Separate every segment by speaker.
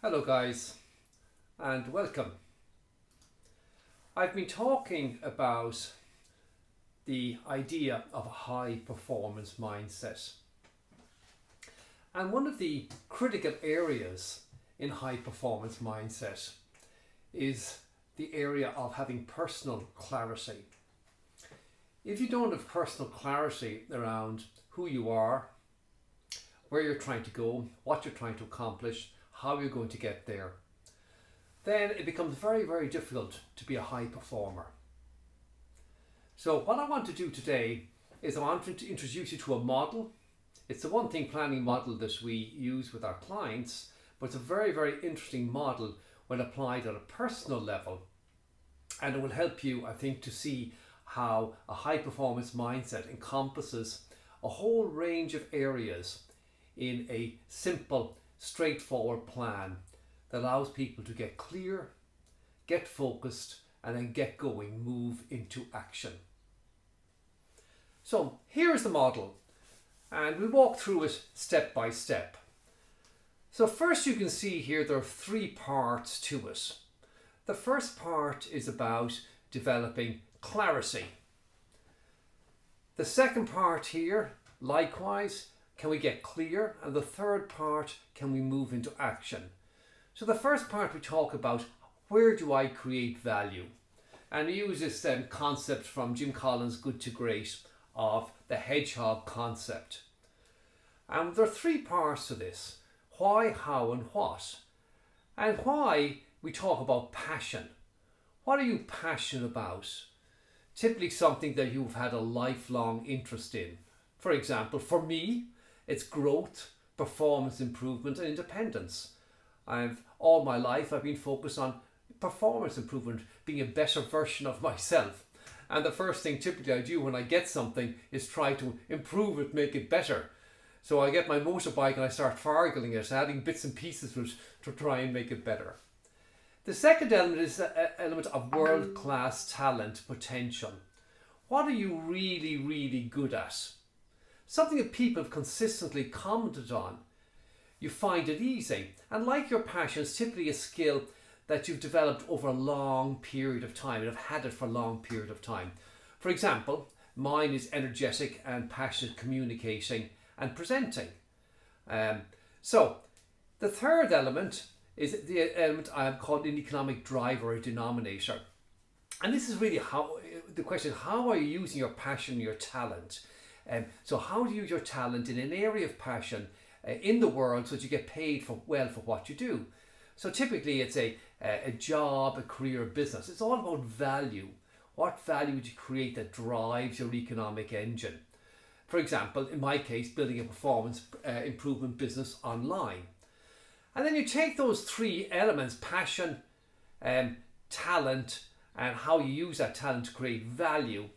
Speaker 1: Hello guys and welcome. I've been talking about the idea of a high performance mindset, and one of the critical areas in high performance mindset is the area of having personal clarity. If you don't have personal clarity around who you are, where you're trying to go, what you're trying to accomplish, how you're going to get there, then it becomes very, very difficult to be a high performer. So what I want to do today is I want to introduce you to a model. It's the one thing planning model that we use with our clients, but it's a very, very interesting model when applied at a personal level. And it will help you, I think, to see how a high performance mindset encompasses a whole range of areas in a simple, straightforward plan that allows people to get clear, get focused, and then get going, move into action. So here's the model, and we'll walk through it step by step. So first, you can see here there are three parts to it. The first part is about developing clarity. The second part here, likewise, can we get clear? And the third part, can we move into action? So the first part, we talk about where do I create value? And we use this concept from Jim Collins' Good to Great of the hedgehog concept. And there are three parts to this: why, how, and what. And why, we talk about passion. What are you passionate about? Typically something that you've had a lifelong interest in. For example, for me, it's growth, performance improvement, and independence. All my life I've been focused on performance improvement, being a better version of myself. And the first thing typically I do when I get something is try to improve it, make it better. So I get my motorbike and I start fargling it, adding bits and pieces to it to try and make it better. The second element is the element of world-class talent potential. What are you really, really good at? Something that people have consistently commented on. You find it easy, and like your passion, it's typically a skill that you've developed over a long period of time and have had it for a long period of time. For example, mine is energetic and passionate communicating and presenting. So the third element is the element I have called an economic driver or denominator. And this is really the question: how are you using your passion, your talent? So how do you use your talent in an area of passion in the world so that you get paid for what you do? So typically it's a job, a career, a business. It's all about value. What value would you create that drives your economic engine? For example, in my case, building a performance improvement business online. And then you take those three elements: passion, talent, and how you use that talent to create value.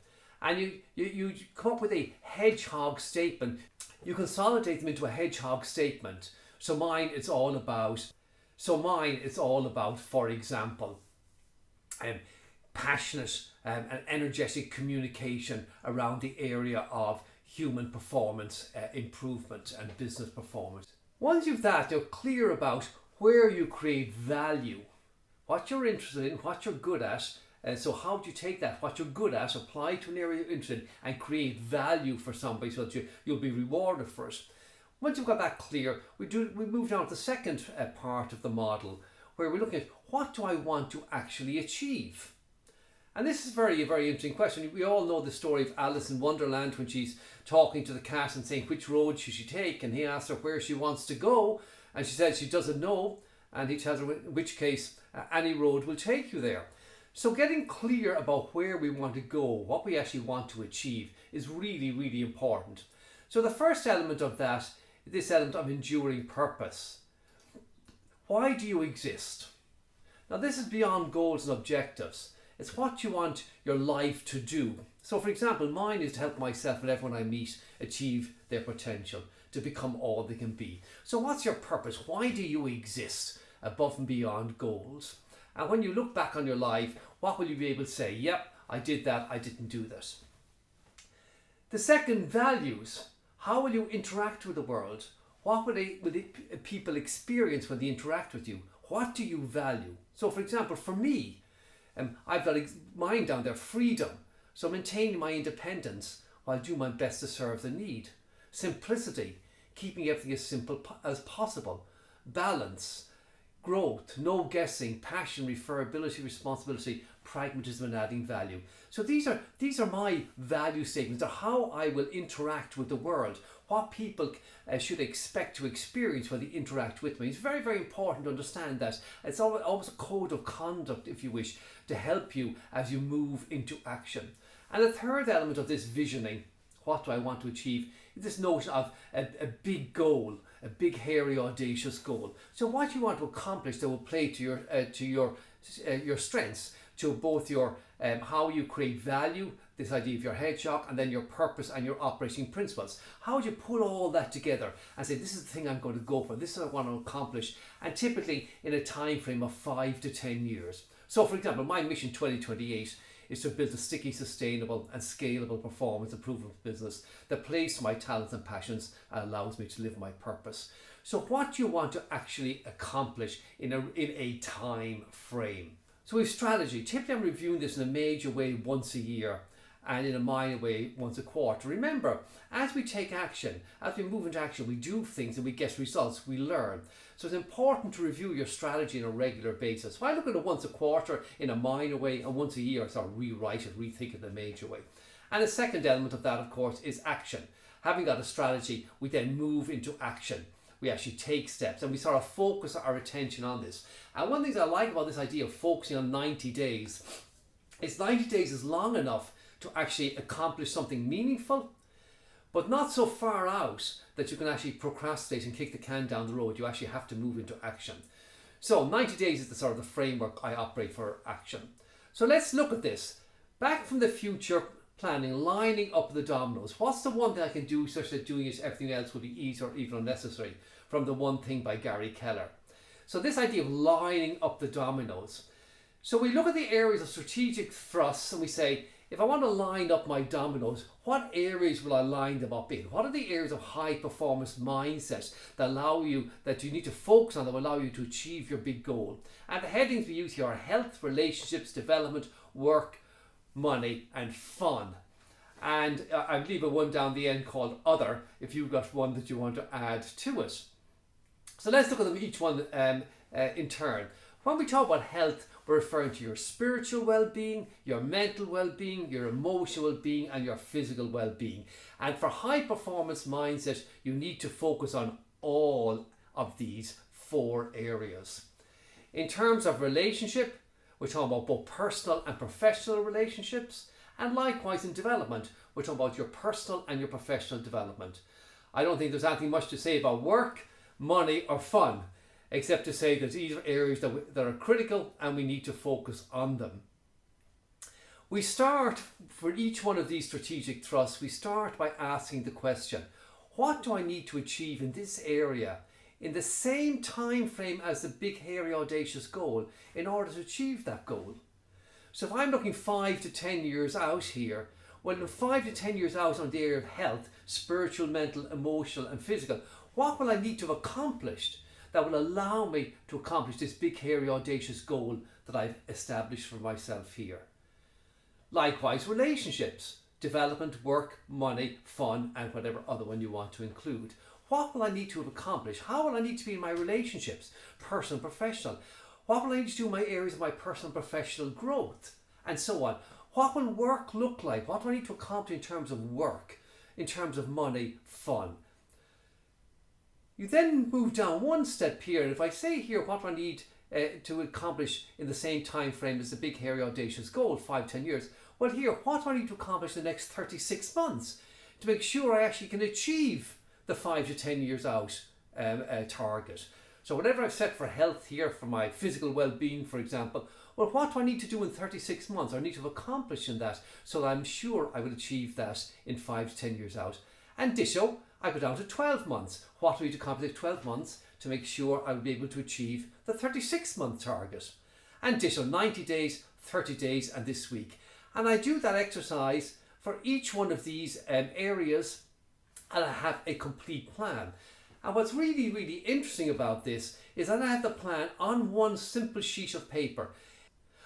Speaker 1: And you come up with a hedgehog statement. You consolidate them into a hedgehog statement. So mine, it's all about, for example, passionate and energetic communication around the area of human performance improvement and business performance. Once you've that, you're clear about where you create value, what you're interested in, what you're good at. And so how do you take that, what you're good at, apply to an area you're interested in, and create value for somebody so that you'll be rewarded for it? Once you've got that clear, we move down to the second part of the model, where we're looking at what do I want to actually achieve? And this is a very interesting question. We all know the story of Alice in Wonderland when she's talking to the cat and saying which road should she take, and he asks her where she wants to go, and she says she doesn't know, and he tells her in which case any road will take you there. So getting clear about where we want to go, what we actually want to achieve, is really, really important. So the first element of that, this element of enduring purpose. Why do you exist? Now this is beyond goals and objectives. It's what you want your life to do. So for example, mine is to help myself and everyone I meet achieve their potential, to become all they can be. So what's your purpose? Why do you exist above and beyond goals? And when you look back on your life, what will you be able to say? Yep, I did that, I didn't do this. The second, values. How will you interact with the world? What will people experience when they interact with you? What do you value? So for example, for me, I've got mine down there, freedom. So maintaining my independence while doing my best to serve the need. Simplicity, keeping everything as simple as possible. Balance, growth, no guessing, passion, referability, responsibility, pragmatism and adding value. So these are my value statements. They're how I will interact with the world, what people should expect to experience when they interact with me. It's very, very important to understand that. It's always a code of conduct, if you wish, to help you as you move into action. And the third element of this visioning, what do I want to achieve, is this notion of a big goal, a big, hairy, audacious goal. So what you want to accomplish that will play to your strengths, to both your how you create value, this idea of your hedgehog, and then your purpose and your operating principles. How would you put all that together and say, this is the thing I'm going to go for, this is what I want to accomplish, and typically in a time frame of 5 to 10 years. So for example, my mission 2028 is to build a sticky, sustainable and scalable performance improvement business that plays to my talents and passions and allows me to live my purpose. So what do you want to actually accomplish in a time frame? So with strategy, typically I'm reviewing this in a major way once a year and in a minor way once a quarter. Remember, as we take action, as we move into action, we do things and we get results, we learn. So it's important to review your strategy on a regular basis. So I look at it once a quarter in a minor way, and once a year I sort of rewrite it, rethink it in a major way. And the second element of that, of course, is action. Having got a strategy, we then move into action. We actually take steps and we sort of focus our attention on this. And one of the things I like about this idea of focusing on 90 days is 90 days is long enough to actually accomplish something meaningful, but not so far out that you can actually procrastinate and kick the can down the road. You actually have to move into action. So 90 days is the sort of the framework I operate for action. So let's look at this. Back from the future planning, lining up the dominoes. What's the one thing I can do such that doing it, everything else will be easy or even unnecessary? From The One Thing by Gary Keller. So this idea of lining up the dominoes. So we look at the areas of strategic thrusts and we say, if I want to line up my dominoes, what areas will I line them up in? What are the areas of high performance mindset that you need to focus on that will allow you to achieve your big goal? And the headings we use here are health, relationships, development, work, money and fun. And I leave a one down the end called other if you've got one that you want to add to it. So let's look at them each one in turn. When we talk about health, we're referring to your spiritual well-being, your mental well-being, your emotional well-being and your physical well-being. And for high performance mindset, you need to focus on all of these 4 areas. In terms of relationship, we're talking about both personal and professional relationships, and likewise in development, we're talking about your personal and your professional development. I don't think there's anything much to say about work, money or fun, except to say that these are areas that are critical and we need to focus on them. We start, for each one of these strategic thrusts, we start by asking the question, what do I need to achieve in this area in the same time frame as the big, hairy, audacious goal in order to achieve that goal? So if I'm looking 5 to 10 years out here, well, in 5 to 10 years out on the area of health, spiritual, mental, emotional and physical, what will I need to have accomplished that will allow me to accomplish this big, hairy, audacious goal that I've established for myself here? Likewise, relationships, development, work, money, fun and whatever other one you want to include. What will I need to have accomplished? How will I need to be in my relationships, personal and professional? What will I need to do in my areas of my personal and professional growth? And so on. What will work look like? What do I need to accomplish in terms of work, in terms of money, fun? You then move down one step here, and if I say here, what do I need to accomplish in the same time frame as the big, hairy, audacious goal, 5, 10 years? Well here, what do I need to accomplish in the next 36 months to make sure I actually can achieve the 5 to 10 years out target? So whatever I've set for health here, for my physical well-being, for example, well, what do I need to do in 36 months? I need to have accomplished in that so that I'm sure I will achieve that in 5 to 10 years out. And ditto, I go down to 12 months. What do I need to accomplish in 12 months to make sure I will be able to achieve the 36-month target? And ditto, 90 days, 30 days and this week. And I do that exercise for each one of these areas, and I have a complete plan. And what's really, really interesting about this is that I have the plan on one simple sheet of paper.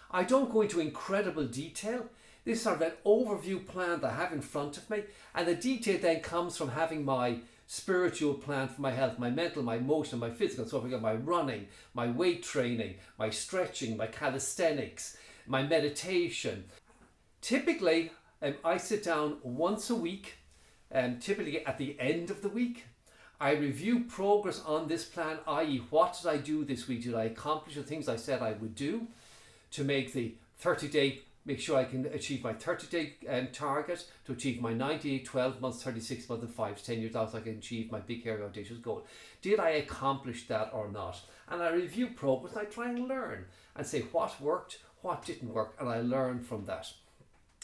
Speaker 1: I don't go into incredible detail. This is sort of an overview plan that I have in front of me, and the detail then comes from having my spiritual plan for my health, my mental, my emotional, my physical. So I've got my running, my weight training, my stretching, my calisthenics, my meditation. Typically, I sit down once a week, typically at the end of the week. I review progress on this plan, i.e. what did I do this week? Did I accomplish the things I said I would do to make the 30-day, make sure I can achieve my 30-day target, to achieve my 90, 12 months, 36 months and 5 to 10 years out, so I can achieve my big, hairy, audacious goal. Did I accomplish that or not? And I review progress and I try and learn and say what worked, what didn't work, and I learn from that.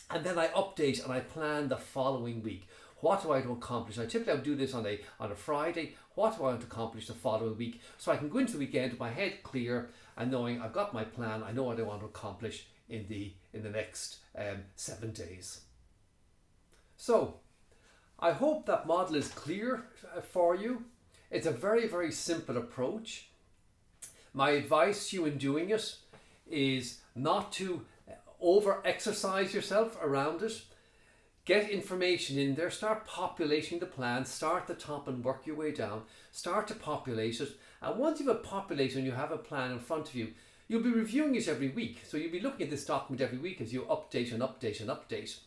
Speaker 1: And then I update and I plan the following week. What do I want to accomplish? I typically do this on a Friday. What do I want to accomplish the following week? So I can go into the weekend with my head clear and knowing I've got my plan. I know what I want to accomplish in the next 7 days. So I hope that model is clear for you. It's a very, very simple approach. My advice to you in doing it is not to over exercise yourself around it. Get information in there, start populating the plan, start at the top and work your way down, start to populate it. And once you've populated and you have a plan in front of you, you'll be reviewing it every week. So you'll be looking at this document every week as you update and update and update.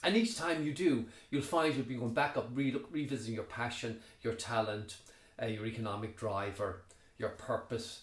Speaker 1: And each time you do, you'll find you'll be going back up, revisiting your passion, your talent, your economic driver, your purpose,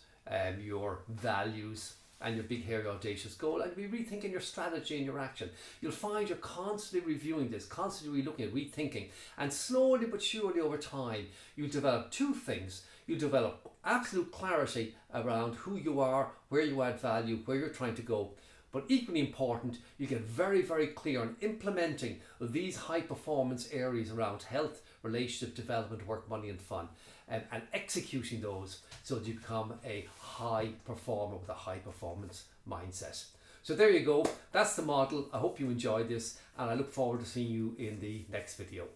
Speaker 1: your values, and your big, hairy, audacious goal, and you'll be rethinking your strategy and your action. You'll find you're constantly reviewing this, constantly looking at rethinking, and slowly but surely over time, you'll develop two things. You'll develop absolute clarity around who you are, where you add value, where you're trying to go. But equally important, you get very, very clear on implementing these high performance areas around health, relationship development, work, money and fun, and executing those so that you become a high performer with a high performance mindset. So there you go. That's the model. I hope you enjoyed this and I look forward to seeing you in the next video.